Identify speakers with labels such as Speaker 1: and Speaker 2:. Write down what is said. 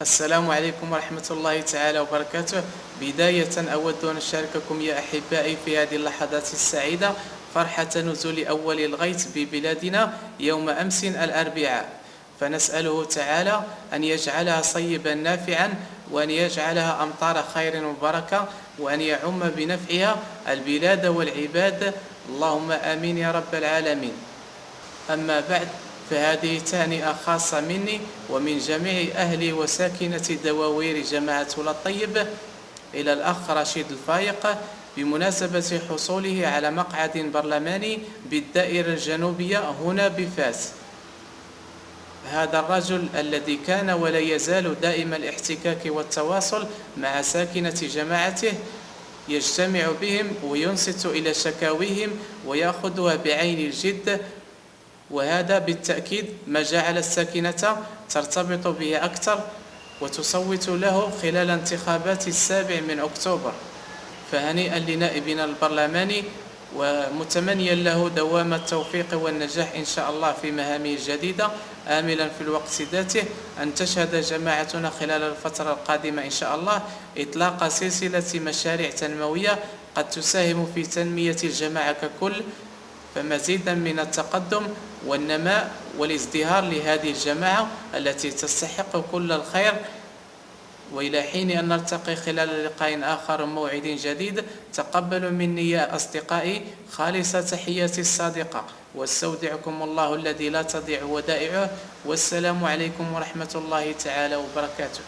Speaker 1: السلام عليكم ورحمة الله تعالى وبركاته. بداية أود أن أشارككم يا أحبائي في هذه اللحظات السعيدة فرحة نزول أول الغيث ببلادنا يوم أمس الأربعاء، فنسأله تعالى أن يجعلها صيبا نافعا، وأن يجعلها أمطار خير وبركة، وأن يعم بنفعها البلاد والعباد، اللهم آمين يا رب العالمين. أما بعد، فهذه تهنئة خاصة مني ومن جميع أهلي وساكنة دواوير جماعة الطيب إلى الأخ رشيد الفايق بمناسبة حصوله على مقعد برلماني بالدائرة الجنوبية هنا بفاس. هذا الرجل الذي كان ولا يزال دائم الاحتكاك والتواصل مع ساكنة جماعته، يجتمع بهم وينصت إلى شكاويهم ويأخذها بعين الجد، وهذا بالتأكيد ما جعل الساكنة ترتبط به أكثر وتصوت له خلال انتخابات 7 أكتوبر. فهنيئا لنائبنا البرلماني، ومتمنيا له دوام التوفيق والنجاح إن شاء الله في مهامه الجديدة، آملا في الوقت ذاته أن تشهد جماعتنا خلال الفترة القادمة إن شاء الله إطلاق سلسلة مشاريع تنموية قد تساهم في تنمية الجماعة ككل، فمزيدا من التقدم والنماء والازدهار لهذه الجماعة التي تستحق كل الخير. وإلى حين أن نلتقي خلال لقاء آخر وموعد جديد، تقبلوا مني يا أصدقائي خالص تحياتي الصادقة، واستودعكم الله الذي لا تضيع ودائعه، والسلام عليكم ورحمة الله تعالى وبركاته.